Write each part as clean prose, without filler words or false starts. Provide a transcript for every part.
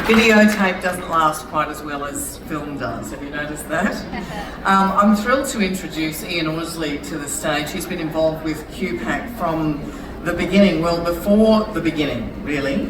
Videotape doesn't last quite as well as film does, have you noticed that? I'm thrilled to introduce Ian Orsley to the stage. He's been involved with qpac from the beginning, well before the beginning really.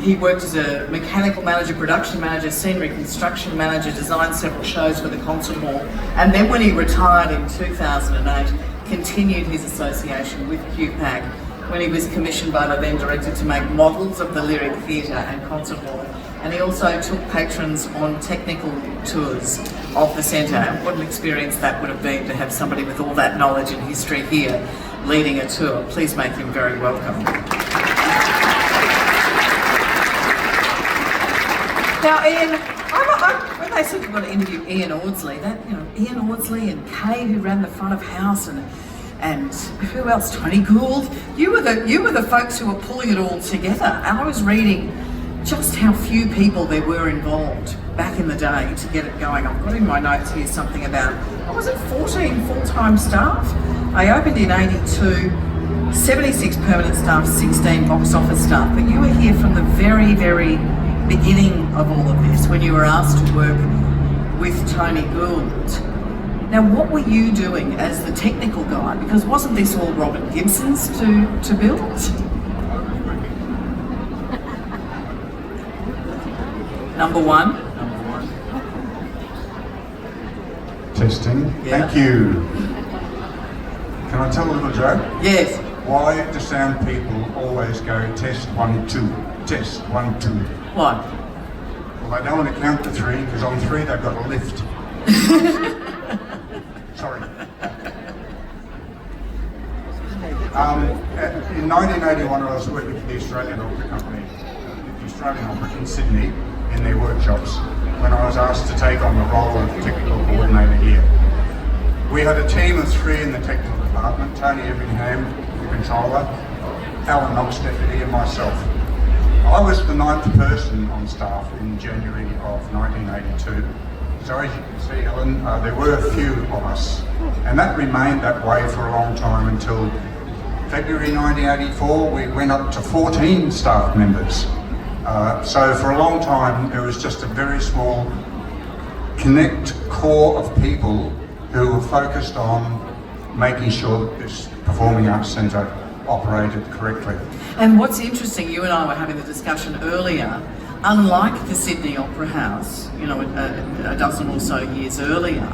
He worked as a mechanical manager, production manager, scenery construction manager, designed several shows for the concert hall, and then when he retired in 2008, continued his association with qpac when he was commissioned by the then director to make models of the Lyric Theatre and Concert Hall. And he also took patrons on technical tours of the centre. And what an experience that would have been to have somebody with all that knowledge and history here leading a tour. Please make him very welcome. Now, Ian, when they said we've got to interview Ian Orsley, Ian Orsley and Kay, who ran the front of house, and who else? Tony Gould. You were the folks who were pulling it all together. And I was reading just how few people there were involved back in the day to get it going. I've got in my notes here something about, what was it, 14 full-time staff? I opened in 82, 76 permanent staff, 16 box office staff. But you were here from the very, very beginning of all of this when you were asked to work with Tony Gould. Now, what were you doing as the technical guy? Because wasn't this all Robin Gibson's to build? Number one. Testing. Yeah. Thank you. Can I tell a little joke? Yes. Why do sound people always go test 1, 2, test 1, 2? Why? Well, they don't want to count to 3 because on 3 they've got a lift. Sorry. In 1981, I was working for the Australian Opera Company, the Australian Opera in Sydney, in their workshops, when I was asked to take on the role of technical coordinator here. We had a team of 3 in the technical department: Tony Evingham, the controller, Alan Knox, deputy, and myself. I was the 9th person on staff in January of 1982. So as you can see, Ellen, there were a few of us, and that remained that way for a long time until February 1984. We went up to 14 staff members. So for a long time, there was just a very small connect core of people who were focused on making sure that this Performing Arts Centre operated correctly. And what's interesting, you and I were having the discussion earlier, unlike the Sydney Opera House, a dozen or so years earlier,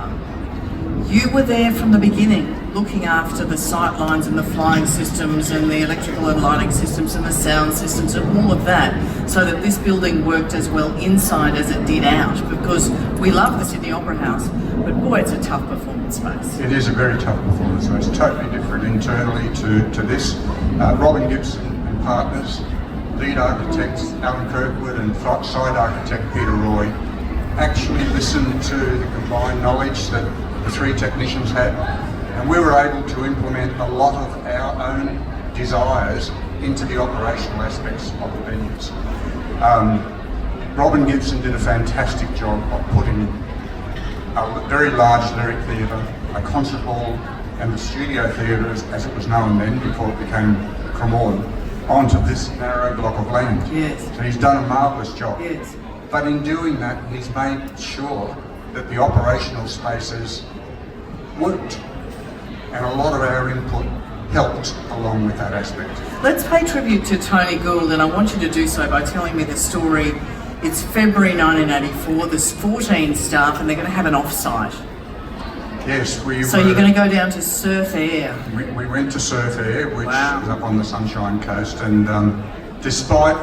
you were there from the beginning, looking after the sight lines and the flying systems and the electrical and lighting systems and the sound systems and all of that, so that this building worked as well inside as it did out, because we love the Sydney Opera House, but boy, it's a tough performance space. It is a very tough performance space, totally different internally to this. Robin Gibson and partners, lead architects Alan Kirkwood and site architect Peter Roy, actually listened to the combined knowledge that the 3 technicians had, and we were able to implement a lot of our own desires into the operational aspects of the venues. Robin Gibson did a fantastic job of putting a very large lyric theatre, a concert hall, and the studio theatre, as it was known then before it became Cremorne, onto this narrow block of land. Yes. So he's done a marvellous job. Yes. But in doing that, he's made sure that the operational spaces worked, and a lot of our input helped along with that aspect. Let's pay tribute to Tony Gould, and I want you to do so by telling me the story. It's February 1984, there's 14 staff and they're going to have an off-site. Yes, So you're going to go down to Surf Air. We went to Surf Air, which Wow. is up on the Sunshine Coast, and despite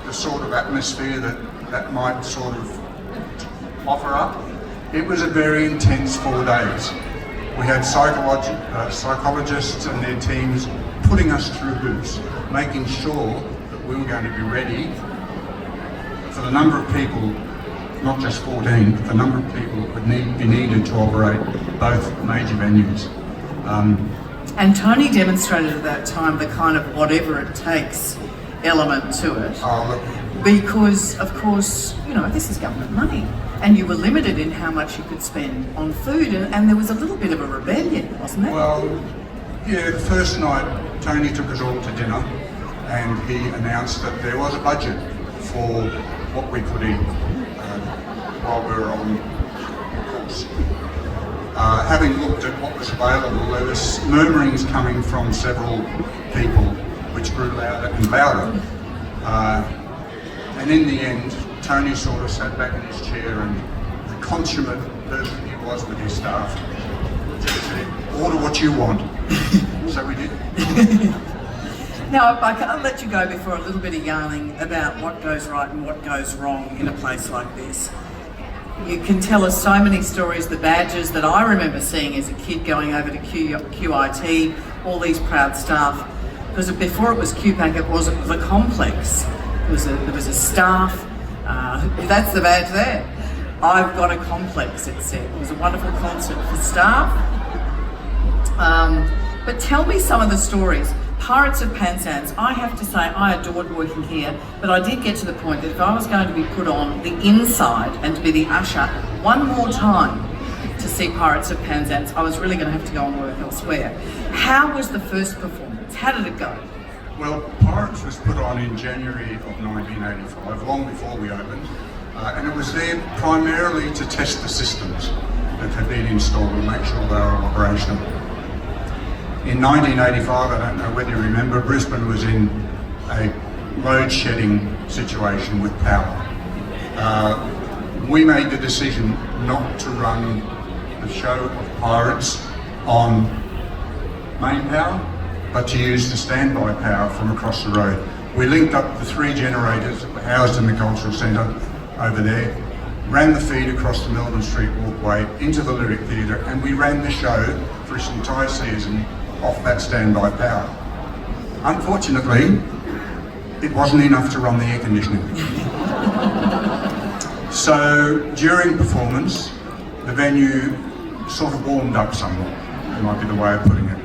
the sort of atmosphere that might sort of offer up, it was a very intense 4 days. We had psychologists and their teams putting us through hoops, making sure that we were going to be ready for the number of people, not just 14, but the number of people that would be needed to operate both major venues. And Tony demonstrated at that time the kind of whatever it takes element to it. Because, of course, this is government money. And you were limited in how much you could spend on food, and there was a little bit of a rebellion, wasn't there? Well, yeah, the first night Tony took us all to dinner, and he announced that there was a budget for what we could eat while we were on course. Having looked at what was available, there was murmurings coming from several people, which grew louder and louder. And in the end, Tony sort of sat back in his chair, and the consummate person he was with his staff just said, "Order what you want." So we did. Now, I can't let you go before a little bit of yarning about what goes right and what goes wrong in a place like this. You can tell us so many stories, the badges that I remember seeing as a kid going over to qit, all these proud staff. Because before it was qpac, it was the complex. There was a staff, that's the badge there. I've got a complex, it said. It was a wonderful concert for staff. But tell me some of the stories. Pirates of Penzance, I have to say I adored working here, but I did get to the point that if I was going to be put on the inside and to be the usher one more time to see Pirates of Penzance, I was really going to have to go and work elsewhere. How was the first performance? How did it go? Well, Pirates was put on in January of 1985, long before we opened, and it was there primarily to test the systems that had been installed and make sure they were operational. In 1985, I don't know whether you remember, Brisbane was in a load shedding situation with power. We made the decision not to run the show of Pirates on main power, but to use the standby power from across the road. We linked up the 3 generators that were housed in the cultural centre over there, ran the feed across the Melbourne Street walkway into the Lyric Theatre, and we ran the show for its entire season off that standby power. Unfortunately, it wasn't enough to run the air conditioning. So during performance, the venue sort of warmed up somewhat, might be the way of putting it.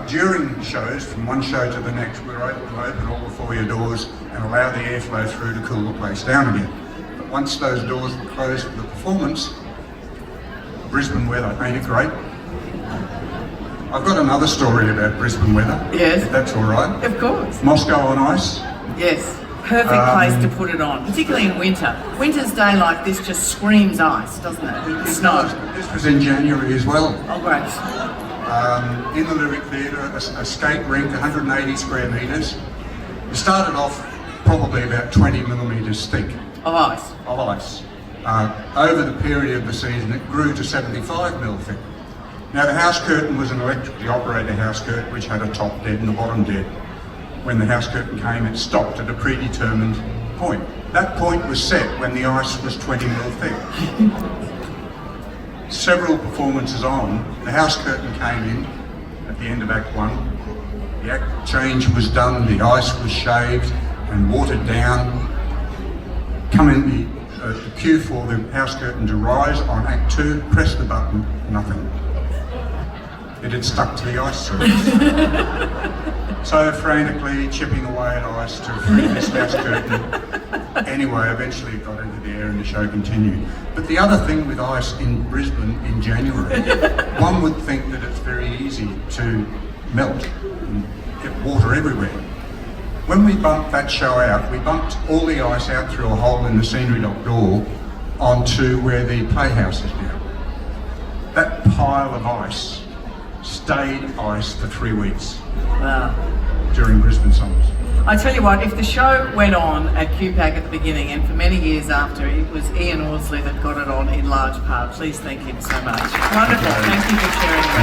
During shows, from one show to the next, we were able to open all the foyer doors and allow the airflow through to cool the place down again. But once those doors were closed for the performance, Brisbane weather, ain't it great? I've got another story about Brisbane weather. Yes. If that's all right. Of course. Moscow on ice. Yes. Perfect place to put it on, particularly in winter. Winter's day like this just screams ice, doesn't it? Snow. This was in January as well. Oh, great. In the Lyric Theatre, a skate rink, 180 square metres. It started off probably about 20 millimetres thick. Of ice. Of ice. Over the period of the season, it grew to 75 mil thick. Now, the house curtain was an electrically operated house curtain which had a top dead and a bottom dead. When the house curtain came, it stopped at a predetermined point. That point was set when the ice was 20 mil thick. Several performances on, the house curtain came in at the end of Act 1. The act change was done, the ice was shaved and watered down. Come in the queue for the house curtain to rise on Act 2, press the button, nothing. It had stuck to the ice surface. So frantically chipping away at ice to free this house curtain. Anyway, eventually it got into the air and the show continued. But the other thing with ice in Brisbane in January, one would think that it's very easy to melt and get water everywhere. When we bumped that show out, we bumped all the ice out through a hole in the scenery dock door onto where the playhouse is now. That pile of ice stayed ice for 3 weeks. Wow. During Brisbane summers. I tell you what, if the show went on at qpac at the beginning and for many years after, it was Ian Orsley that got it on in large part. Please thank him so much. Wonderful. Thank you for sharing that.